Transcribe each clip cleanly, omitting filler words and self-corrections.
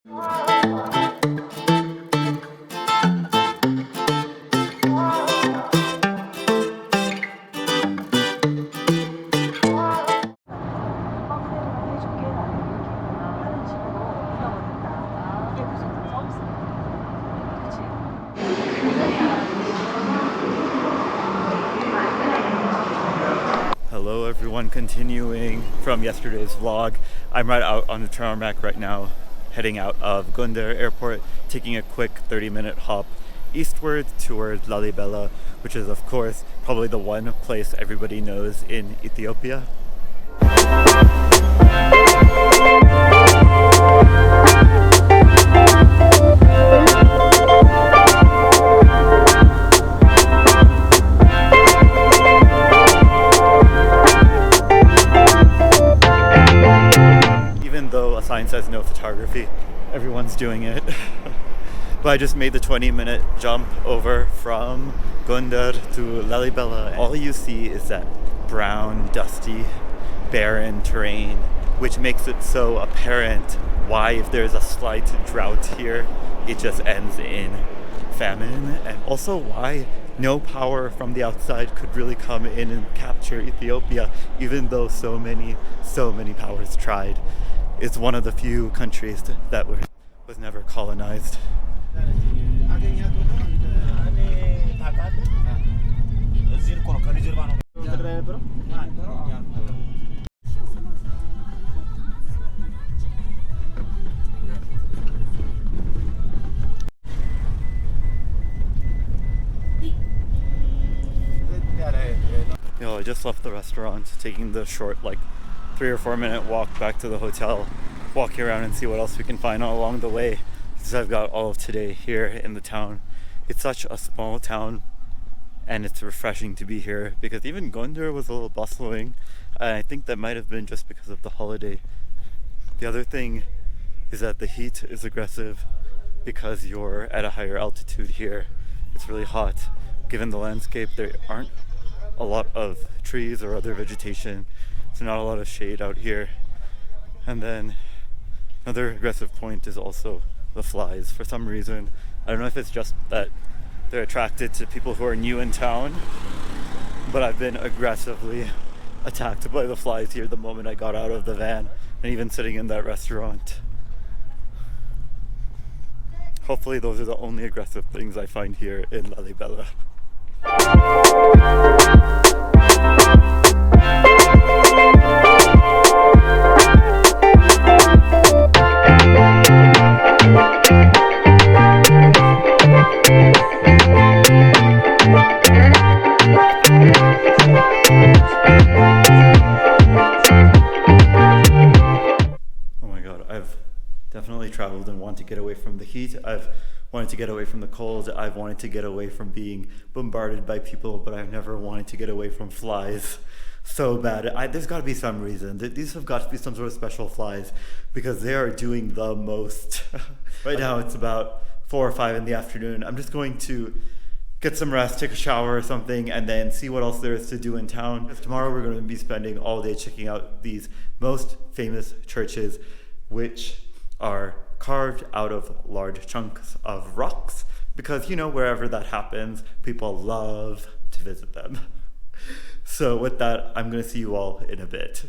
Hello everyone, continuing from yesterday's vlog. I'm right out on the tarmac right now, heading out of Gondar airport, taking a quick 30-minute hop eastward towards Lalibela, which is of course probably the one place everybody knows in Ethiopia. Sign says no photography, everyone's doing it. But I just made the 20-minute jump over from Gondar to Lalibela. All you see is that brown, dusty, barren terrain, which makes it so apparent why, if there's a slight drought here, it just ends in famine, and also why no power from the outside could really come in and capture Ethiopia, even though so many powers tried. It's one of the few countries that was never colonized. I just left the restaurant, taking the short 3 or 4 minute walk back to the hotel, walking around and see what else we can find along the way, because I've got all of today here in the town. It's such a small town and it's refreshing to be here, because even Gondar was a little bustling, and I think that might have been just because of the holiday. The other thing is that the heat is aggressive because you're at a higher altitude here. It's really hot. Given the landscape, there aren't a lot of trees or other vegetation, so not a lot of shade out here. And then another aggressive point is also the flies. For some reason, I don't know if it's just that they're attracted to people who are new in town, but I've been aggressively attacked by the flies here the moment I got out of the van, and even sitting in that restaurant. Hopefully those are the only aggressive things I find here in Lalibela. Definitely traveled and want to get away from the heat. I've wanted to get away from the cold. I've wanted to get away from being bombarded by people, but I've never wanted to get away from flies so bad. There's got to be some reason. These have got to be some sort of special flies, because they are doing the most. Right now it's about 4 or 5 in the afternoon. I'm just going to get some rest, take a shower or something, and then see what else there is to do in town. Tomorrow we're going to be spending all day checking out these most famous churches, which are carved out of large chunks of rocks, because wherever that happens, people love to visit them. So with that, I'm going to see you all in a bit.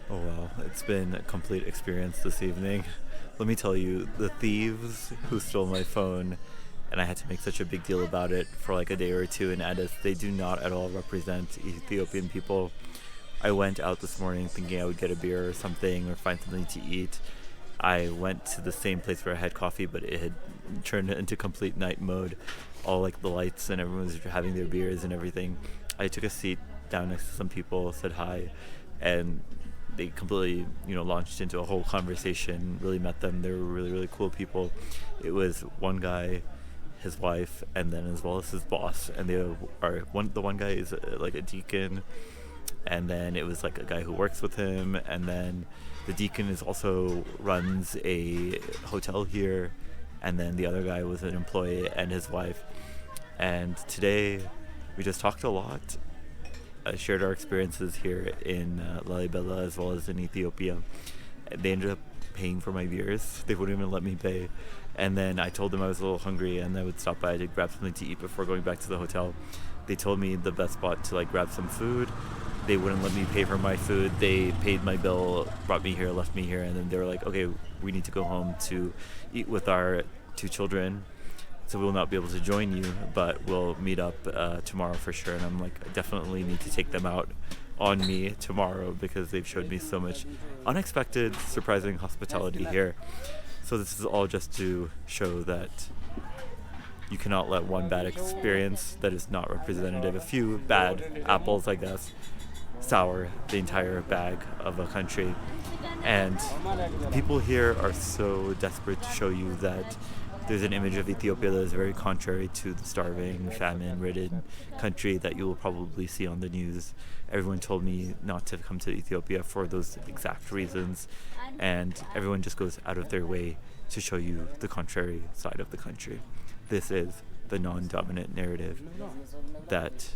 Oh wow, it's been a complete experience this evening. Let me tell you, the thieves who stole my phone, and I had to make such a big deal about it for a day or two in Addis, they do not at all represent Ethiopian people. I went out this morning thinking I would get a beer or something, or find something to eat. I went to the same place where I had coffee, but it had turned into complete night mode. All the lights and everyone was having their beers and everything. I took a seat down next to some people, said hi, and they completely, launched into a whole conversation. Really met them. They were really, really cool people. It was one guy, his wife, and then as well as his boss. And the one guy is a deacon. And then it was a guy who works with him, and then the deacon also runs a hotel here, and then the other guy was an employee and his wife. And today we just talked a lot, shared our experiences here in Lalibela as well as in Ethiopia. They ended up paying for my beers. They wouldn't even let me pay. And then I told them I was a little hungry and I would stop by to grab something to eat before going back to the hotel. They told me the best spot to like grab some food. They wouldn't let me pay for my food. They paid my bill, brought me here, left me here, and then they were like, okay, we need to go home to eat with our 2 children. So we will not be able to join you, but we'll meet up tomorrow for sure. And I'm like, I definitely need to take them out on me tomorrow because they've showed me so much unexpected, surprising hospitality here. So this is all just to show that you cannot let one bad experience that is not representative, a few bad apples, I guess, sour the entire bag of a country. And people here are so desperate to show you that there's an image of Ethiopia that is very contrary to the starving, famine-ridden country that you will probably see on the news. Everyone told me not to come to Ethiopia for those exact reasons, and everyone just goes out of their way to show you the contrary side of the country. This is the non-dominant narrative that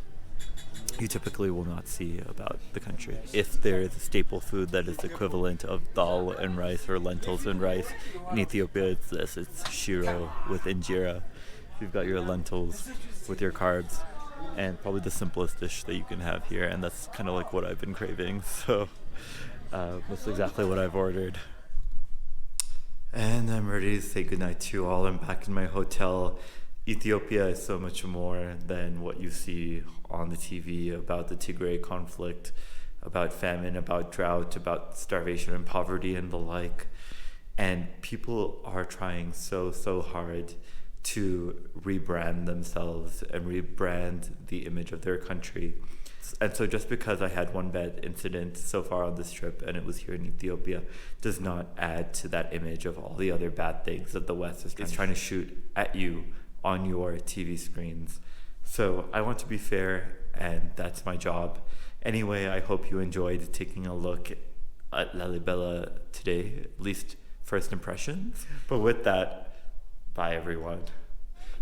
you typically will not see about the country. If there is a staple food that is equivalent of dal and rice or lentils and rice, in Ethiopia it's this, it's shiro with injera. You've got your lentils with your carbs, and probably the simplest dish that you can have here, and that's kind of like what I've been craving, so that's exactly what I've ordered. And I'm ready to say goodnight to you all. I'm back in my hotel. Ethiopia is so much more than what you see on the TV about the Tigray conflict, about famine, about drought, about starvation and poverty and the like. And people are trying so hard to rebrand themselves and rebrand the image of their country. And so just because I had one bad incident so far on this trip and it was here in Ethiopia does not add to that image of all the other bad things that the West is trying to shoot at you on your TV screens. So I want to be fair, and that's my job. Anyway, I hope you enjoyed taking a look at Lalibela today, at least first impressions. But with that, bye everyone.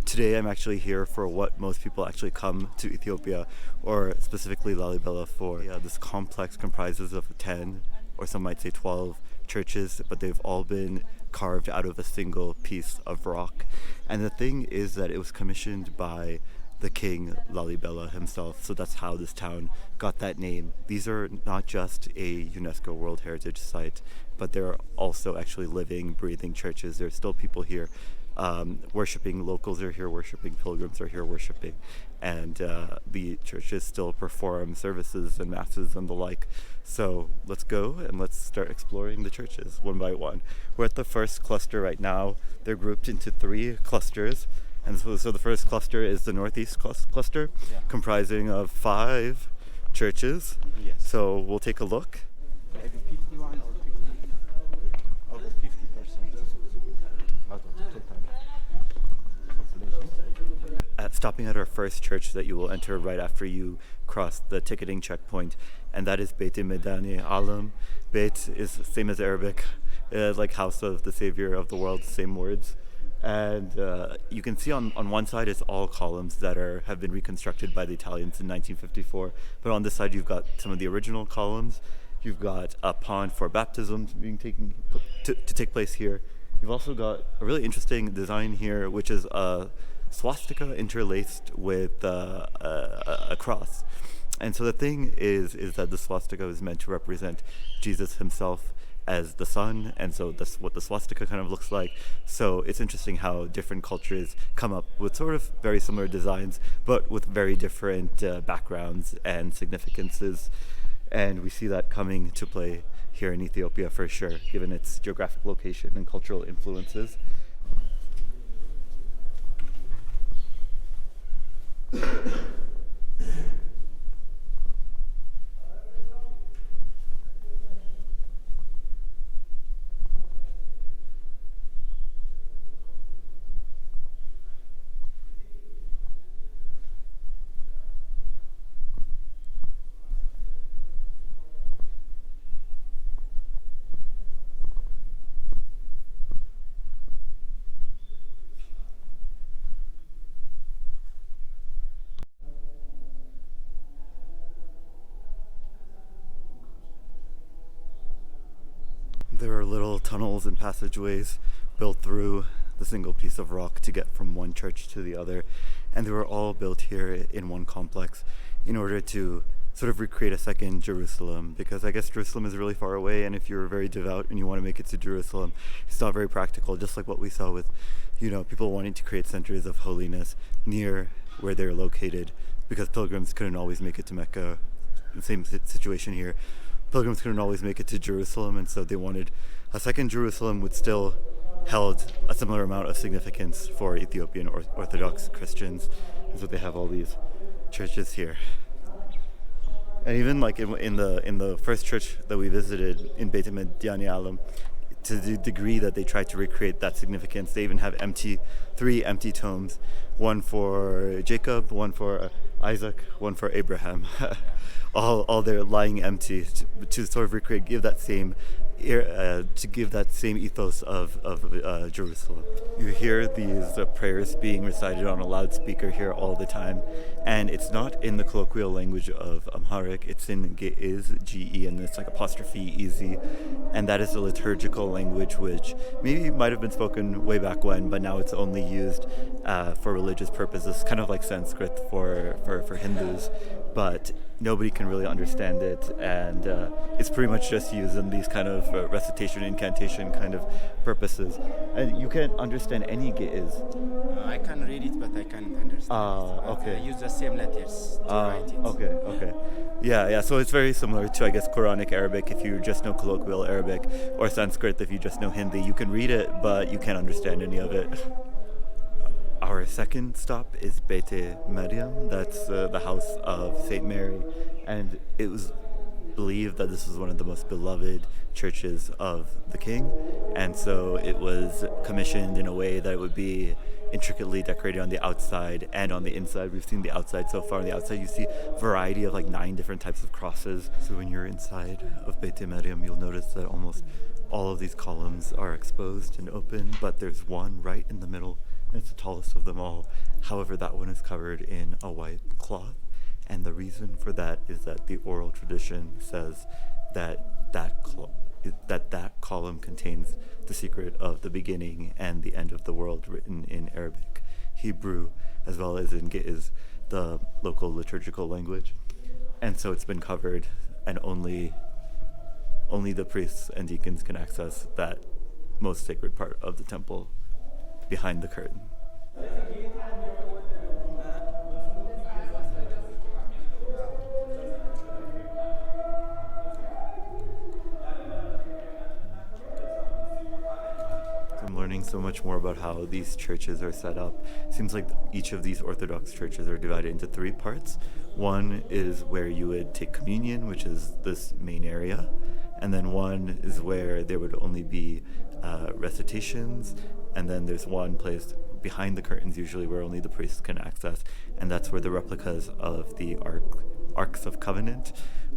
Today I'm actually here for what most people actually come to Ethiopia, or specifically Lalibela for. This complex comprises of 10, or some might say 12, churches, but they've all been carved out of a single piece of rock. And the thing is that it was commissioned by the king Lalibela himself, so that's how this town got that name. These are not just a UNESCO World Heritage Site, but they're also actually living, breathing churches. There's still people here worshiping, locals are here worshiping, pilgrims are here worshiping, and the churches still perform services and masses and the like. So let's go and let's start exploring the churches one by one. We're at the first cluster right now. They're grouped into 3 clusters, and so the first cluster is the northeast cluster, comprising of 5 churches. Yes. So we'll take a look. Maybe 51 or 50, over 50% out of the total population. Stopping at our first church that you will enter right after you cross the ticketing checkpoint, and that is Beit Medani Alam. Beit is the same as Arabic, like house of the savior of the world, same words. And you can see on one side it's all columns that have been reconstructed by the Italians in 1954, but on this side you've got some of the original columns. You've got a pond for baptisms being to take place here. You've also got a really interesting design here, which is a swastika interlaced with a cross. And so the thing is that the swastika is meant to represent Jesus himself as the sun, and so that's what the swastika kind of looks like. So it's interesting how different cultures come up with sort of very similar designs, but with very different backgrounds and significances. And we see that coming to play here in Ethiopia for sure, given its geographic location and cultural influences. There are little tunnels and passageways built through the single piece of rock to get from one church to the other, and they were all built here in one complex in order to sort of recreate a second Jerusalem, because I guess Jerusalem is really far away, and if you're very devout and you want to make it to Jerusalem, it's not very practical, just like what we saw with, people wanting to create centers of holiness near where they're located, because pilgrims couldn't always make it to Mecca. The same situation here. Pilgrims couldn't always make it to Jerusalem, and so they wanted a second Jerusalem which still held a similar amount of significance for Ethiopian Orthodox Christians. And so they have all these churches here. And even like in the first church that we visited in Beit Mediani, to the degree that they tried to recreate that significance, they even have three empty tombs, one for Jacob, one for Isaac, one for Abraham. all they're lying empty to sort of recreate, give that same ethos of Jerusalem. You hear these prayers being recited on a loudspeaker here all the time, and it's not in the colloquial language of Amharic, it's in Ge'ez, G-E, and it's like apostrophe easy, and that is a liturgical language which maybe might have been spoken way back when, but now it's only used for religious purposes, kind of like Sanskrit for Hindus, but nobody can really understand it, and it's pretty much just used in these kind of recitation, incantation kind of purposes. And you can't understand any Ge'ez. I can read it, but I can't understand. Okay. I use the same letters to write it. Okay. Yeah, so it's very similar to, I guess, Quranic Arabic if you just know colloquial Arabic, or Sanskrit if you just know Hindi. You can read it, but you can't understand any of it. Our second stop is Beit Maryam. That's the house of Saint Mary, and it was believed that this was one of the most beloved churches of the king, and so it was commissioned in a way that it would be intricately decorated on the outside and on the inside. We've seen the outside so far. On the outside you see a variety of like 9 different types of crosses. So when you're inside of Beit Maryam, you'll notice that almost all of these columns are exposed and open, but there's one right in the middle, and it's the tallest of them all. However, that one is covered in a white cloth, and the reason for that is that the oral tradition says that that column contains the secret of the beginning and the end of the world, written in Arabic, Hebrew, as well as in Ge'ez, the local liturgical language. And so it's been covered, and only the priests and deacons can access that most sacred part of the temple behind the curtain. I'm learning so much more about how these churches are set up. It seems like each of these Orthodox churches are divided into 3 parts. One is where you would take communion, which is this main area, and then one is where there would only be recitations, and then there's one place behind the curtains usually where only the priests can access, and that's where the replicas of the Arks of Covenant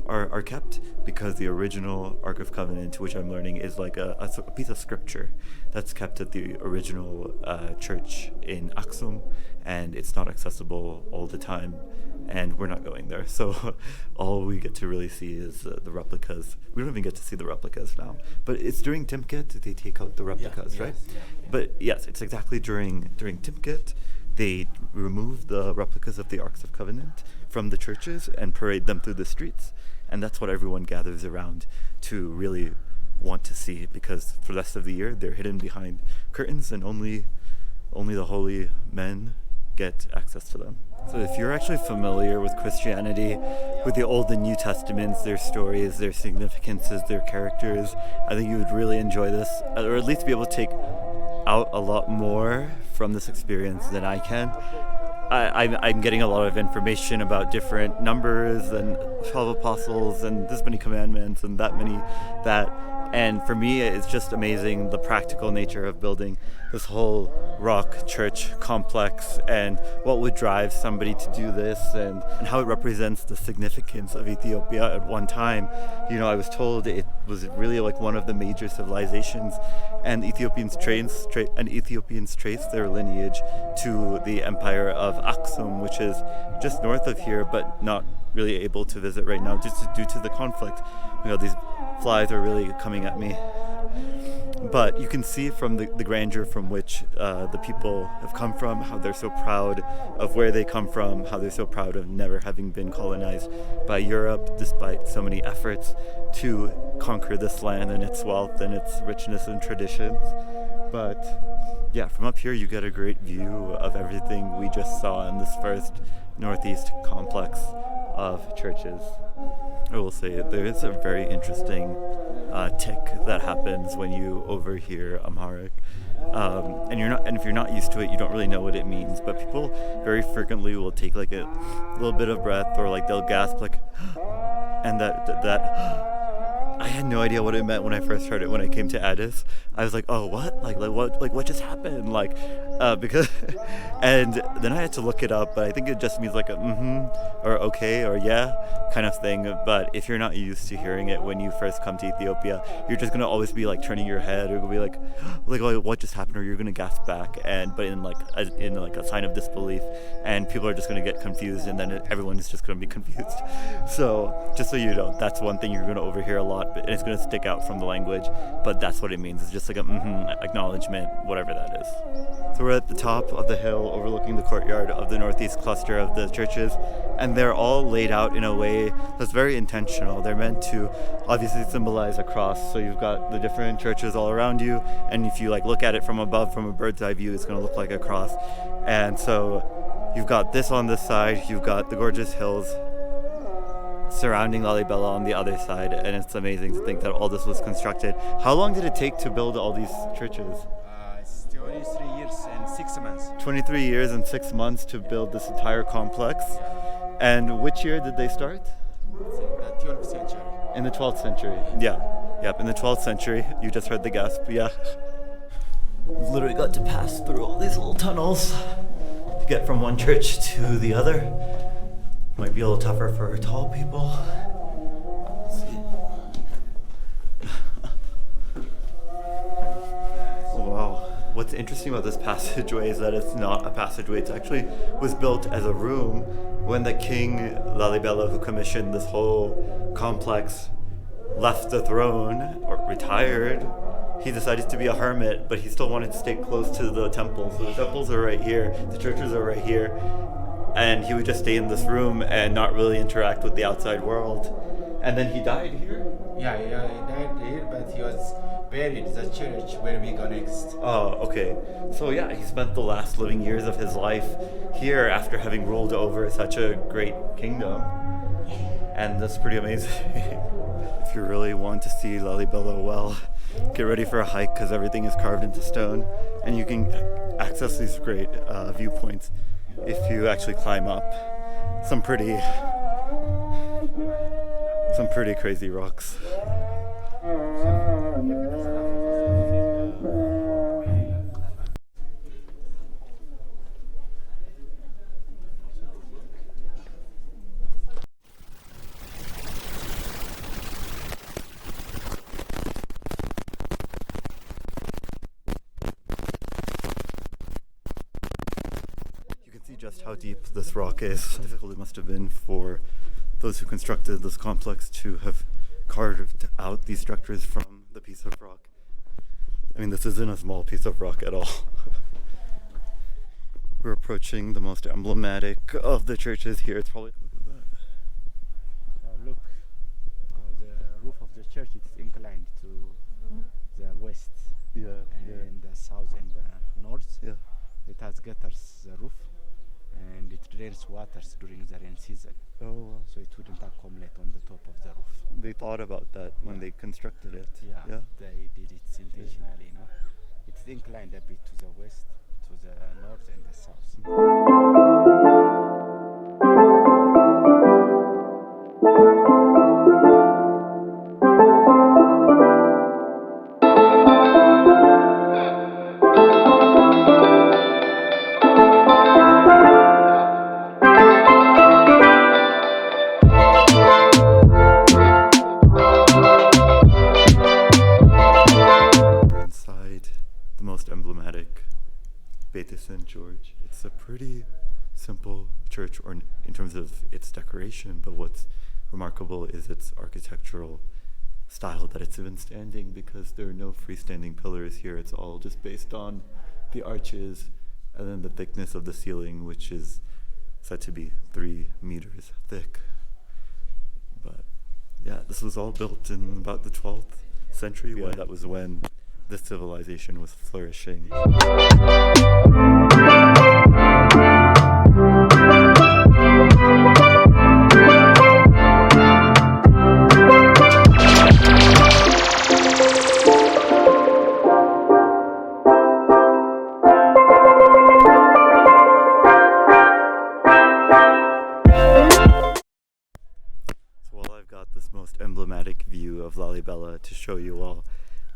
are kept, because the original Ark of Covenant, which I'm learning, is like a piece of scripture that's kept at the original church in Aksum, and it's not accessible all the time, and we're not going there. So all we get to really see is the replicas. We don't even get to see the replicas now, but it's during Timket they take out the replicas, right? Yeah. But yes, it's exactly during Timket they remove the replicas of the Arks of Covenant from the churches and parade them through the streets. And that's what everyone gathers around to really want to see, because for the rest of the year they're hidden behind curtains, and only the holy men get access to them. So if you're actually familiar with Christianity, with the Old and New Testaments, their stories, their significances, their characters, I think you would really enjoy this, or at least be able to take out a lot more from this experience than I can. I'm getting a lot of information about different numbers and 12 apostles and this many commandments and that many that. And for me, it's just amazing the practical nature of building this whole rock church complex, and what would drive somebody to do this, and how it represents the significance of Ethiopia at one time. I was told it was really like one of the major civilizations, and Ethiopians trace their lineage to the empire of Aksum, which is just north of here, but not really able to visit right now just due to the conflict. These flies are really coming at me. But you can see from the grandeur from which the people have come from, how they're so proud of where they come from, how they're so proud of never having been colonized by Europe, despite so many efforts to conquer this land and its wealth and its richness and traditions. But yeah, from up here you get a great view of everything we just saw in this first northeast complex of churches. I will say there is a very interesting tick that happens when you overhear Amharic, and if you're not used to it, you don't really know what it means. But people very frequently will take like a little bit of breath, or like they'll gasp like, and that. I had no idea what it meant when I first heard it. When I came to Addis, I was like, "Oh, what? Like what just happened?" Because, and then I had to look it up. But I think it just means like a or okay or yeah kind of thing. But if you're not used to hearing it when you first come to Ethiopia, you're just gonna always be like turning your head, or be like, oh, what just happened? Or you're gonna gasp back, but in a sign of disbelief, and people are just gonna get confused, and then everyone is just gonna be confused. So just so you know, that's one thing you're gonna overhear a lot. And it's going to stick out from the language, but that's what it means. It's just like a acknowledgement, whatever that is. So we're at the top of the hill overlooking the courtyard of the northeast cluster of the churches, and they're all laid out in a way that's very intentional. They're meant to obviously symbolize a cross. So you've got the different churches all around you, and if you look at it from above, from a bird's eye view, it's going to look like a cross. And so you've got this on this side, you've got the gorgeous hills surrounding Lalibela on the other side, and it's amazing to think that all this was constructed. How long did it take to build all these churches? It's 23 years and 6 months. 23 years and 6 months to build this entire complex. And which year did they start? It's in the 12th century. In the 12th century. Yeah. Yep, in the 12th century. You just heard the gasp. Yeah. We've literally got to pass through all these little tunnels to get from one church to the other. Might be a little tougher for tall people. Let's see. Wow. What's interesting about this passageway is that it's not a passageway. It actually was built as a room when the king Lalibela, who commissioned this whole complex, left the throne or retired. He decided to be a hermit, but he still wanted to stay close to the temples. So the temples are right here, the churches are right here. And he would just stay in this room and not really interact with the outside world. And then he died here? Yeah, he died here, but he was buried in the church where we go next. Oh, okay. So yeah, he spent the last living years of his life here after having ruled over such a great kingdom. And that's pretty amazing. If you really want to see Lalibela well, get ready for a hike, because everything is carved into stone. And you can access these great viewpoints if you actually climb up some pretty crazy rocks. Just how deep this rock is. Difficult it must have been for those who constructed this complex to have carved out these structures from the piece of rock. I mean, this isn't a small piece of rock at all. We're approaching the most emblematic of the churches here. It's probably, look at that. Look, the roof of the church is inclined to the west, and the south and the north. Yeah. It has gutters, the roof, and it drains waters during the rain season. Oh, wow. So it wouldn't accumulate on the top of the roof. They thought about that when they constructed it. Yeah, they did it intentionally, you know. It's inclined a bit to the west, to the north and the south. St. George. It's a pretty simple church, or in terms of its decoration, but what's remarkable is its architectural style that it's been standing, because there are no freestanding pillars here. It's all just based on the arches and then the thickness of the ceiling, which is said to be 3 meters thick. But yeah, this was all built in about the 12th century. Yeah, that was when the civilization was flourishing. This most emblematic view of Lalibela to show you all,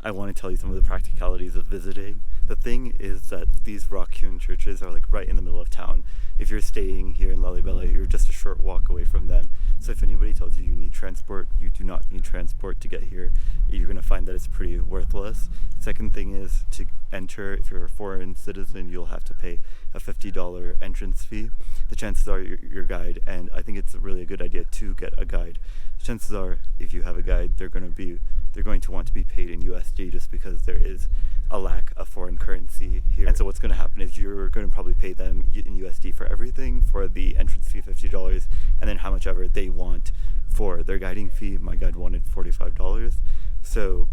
I want to tell you some of the practicalities of visiting. The thing is that these rock-hewn churches are like right in the middle of town. If you're staying here in Lalibela, you're just a short walk away from them. So if anybody tells you you need transport, you do not need transport to get here. You're going to find that it's pretty worthless. Second thing is, to enter, if you're a foreign citizen, you'll have to pay a $50 entrance fee. The chances are your guide, and I think it's really a good idea to get a guide. Chances are, if you have a guide, they're going to want to be paid in USD, just because there is a lack of foreign currency here. And so what's going to happen is you're going to probably pay them in USD for everything, for the entrance fee $50, and then how much ever they want for their guiding fee. My guide wanted $45, so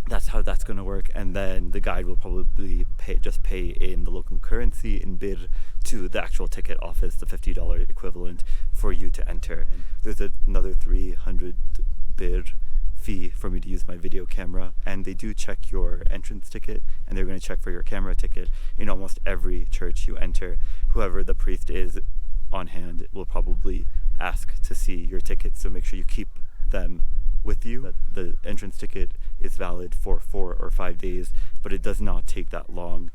that's how that's going to work. And then the guide will probably pay in the local currency in bir to the actual ticket office, the $50 equivalent, for you to enter. And there's another 300 bir fee for me to use my video camera, and they do check your entrance ticket, and they're going to check for your camera ticket in almost every church you enter. Whoever the priest is on hand will probably ask to see your ticket, so make sure you keep them with you. The entrance ticket is valid for 4 or 5 days, but it does not take that long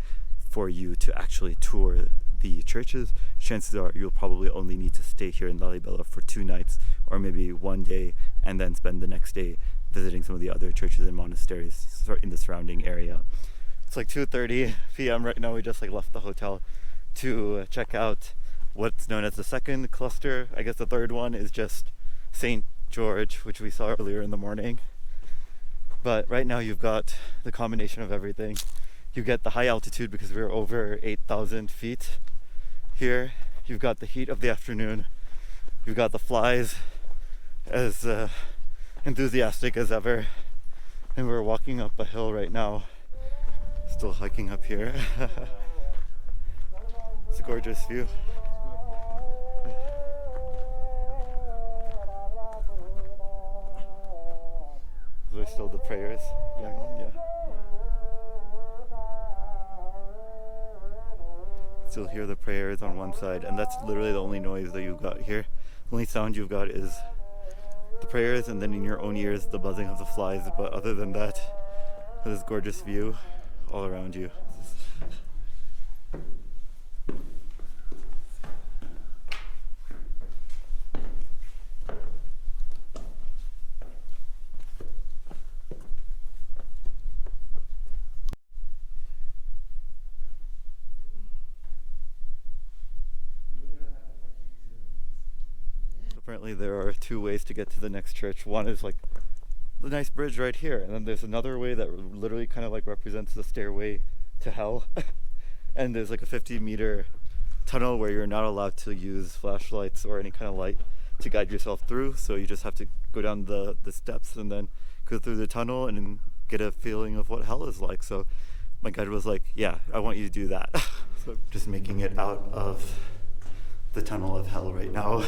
for you to actually tour the churches. Chances are you'll probably only need to stay here in Lalibela for 2 nights, or maybe 1 day, and then spend the next day visiting some of the other churches and monasteries in the surrounding area. It's like 2:30 p.m. right now. We just left the hotel to check out what's known as the second cluster. I guess the third one is just St. George, which we saw earlier in the morning. But right now you've got the combination of everything. You get the high altitude because we're over 8,000 feet here. You've got the heat of the afternoon. You've got the flies as enthusiastic as ever. And we're walking up a hill right now. Still hiking up here. It's a gorgeous view. Those are still the prayers. Yeah. Still hear the prayers on one side, and that's literally the only noise that you've got here. The only sound you've got is the prayers, and then in your own ears the buzzing of the flies. But other than that, this gorgeous view all around you. Apparently there are 2 ways to get to the next church. One is like the nice bridge right here, and then there's another way that literally kind of represents the stairway to hell. And there's like a 50-meter tunnel where you're not allowed to use flashlights or any kind of light to guide yourself through, so you just have to go down the steps and then go through the tunnel and get a feeling of what hell is like. So my guide was like, yeah, I want you to do that. So just making it out of the tunnel of hell right now.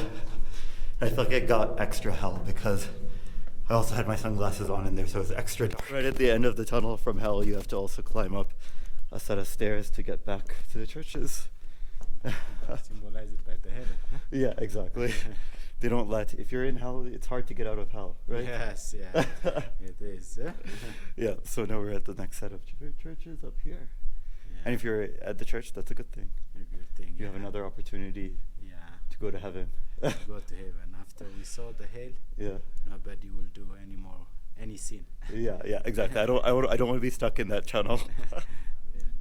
I feel like it got extra hell because I also had my sunglasses on in there, so it was extra dark. Right at the end of the tunnel from hell, you have to also climb up a set of stairs to get back to the churches. Symbolized by the heaven. Yeah, exactly. They don't if you're in hell, it's hard to get out of hell, right? Yes, yeah, it is. Yeah, so now we're at the next set of churches up here. Yeah. And if you're at the church, that's a good thing. A good thing. You have another opportunity to go to heaven. To go to heaven. After we saw the hell, nobody will do any sin. Yeah, exactly. I don't want to be stuck in that channel.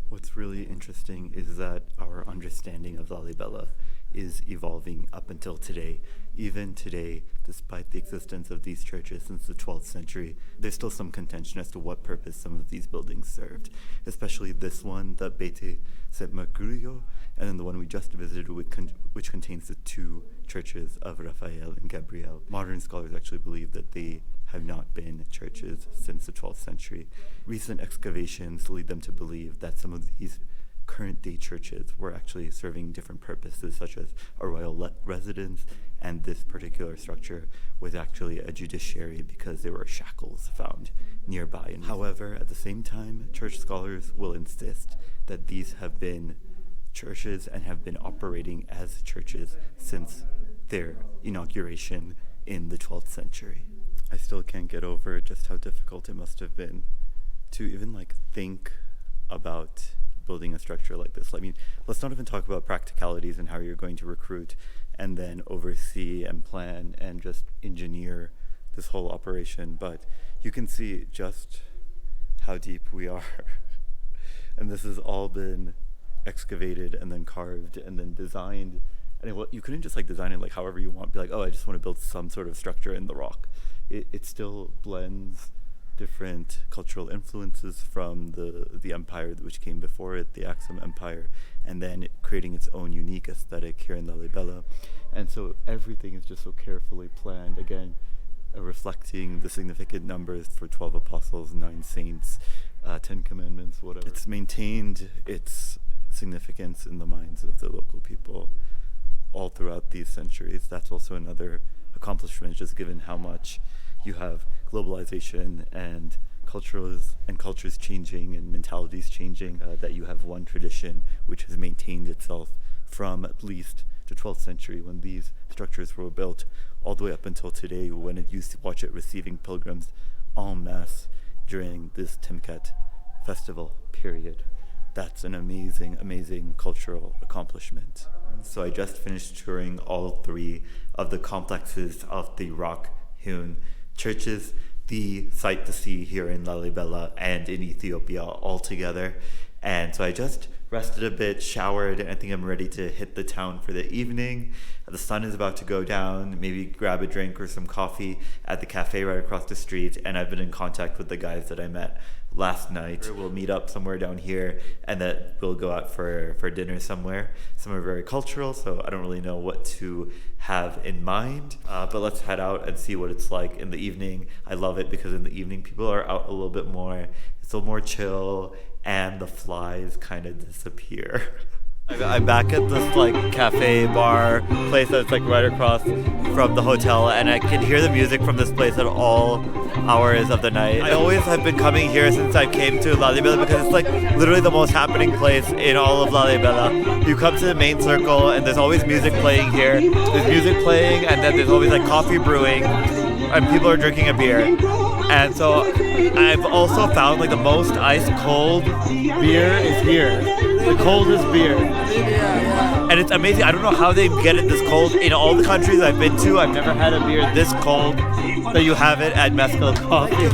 What's really interesting is that our understanding of Lalibela is evolving up until today. Even today, despite the existence of these churches since the 12th century, there's still some contention as to what purpose some of these buildings served, especially this one, the Bete St. Mercurio, and then the one we just visited, which contains the two churches of Raphael and Gabriel. Modern scholars actually believe that they have not been churches since the 12th century. Recent excavations lead them to believe that some of these current day churches were actually serving different purposes, such as a royal residence, and this particular structure was actually a judiciary because there were shackles found nearby. However, at the same time, church scholars will insist that these have been churches and have been operating as churches since their inauguration in the 12th century. I still can't get over just how difficult it must have been to even think about building a structure like this. I mean, let's not even talk about practicalities and how you're going to recruit and then oversee and plan and just engineer this whole operation, but you can see just how deep we are. And this has all been excavated and then carved and then designed. And you couldn't just design it however you want, be like, oh, I just want to build some sort of structure in the rock. It still blends different cultural influences from the empire which came before it, the Axum Empire, and then creating its own unique aesthetic here in Lalibela. And so everything is just so carefully planned, again, reflecting the significant numbers for 12 apostles, 9 saints, 10 commandments, whatever. It's maintained its significance in the minds of the local people all throughout these centuries. That's also another accomplishment, just given how much you have globalization and cultures changing and mentalities changing, that you have one tradition which has maintained itself from at least the 12th century when these structures were built, all the way up until today when it used to watch it receiving pilgrims en masse during this Timkat festival period. That's an amazing, amazing cultural accomplishment. So I just finished touring all 3 of the complexes of the rock-hewn churches, the sight to see here in Lalibela and in Ethiopia all together. And so I just rested a bit, showered, and I think I'm ready to hit the town for the evening. The sun is about to go down, maybe grab a drink or some coffee at the cafe right across the street, and I've been in contact with the guys that I met last night. We'll meet up somewhere down here, and that we'll go out for dinner somewhere very cultural, so I don't really know what to have in mind, but let's head out and see what it's like in the evening. I love it because in the evening people are out a little bit more, it's a little more chill, and the flies kind of disappear. I'm back at this cafe bar place that's right across from the hotel, and I can hear the music from this place at all hours of the night. I always have been coming here since I came to Lalibela because it's literally the most happening place in all of Lalibela. You come to the main circle and there's always music playing here. There's music playing and then there's always coffee brewing and people are drinking a beer. And so I've also found the most ice cold beer is here. The coldest beer. And it's amazing. I don't know how they get it this cold. In all the countries I've been to, I've never had a beer this cold that you have it at Mezcal Coffee.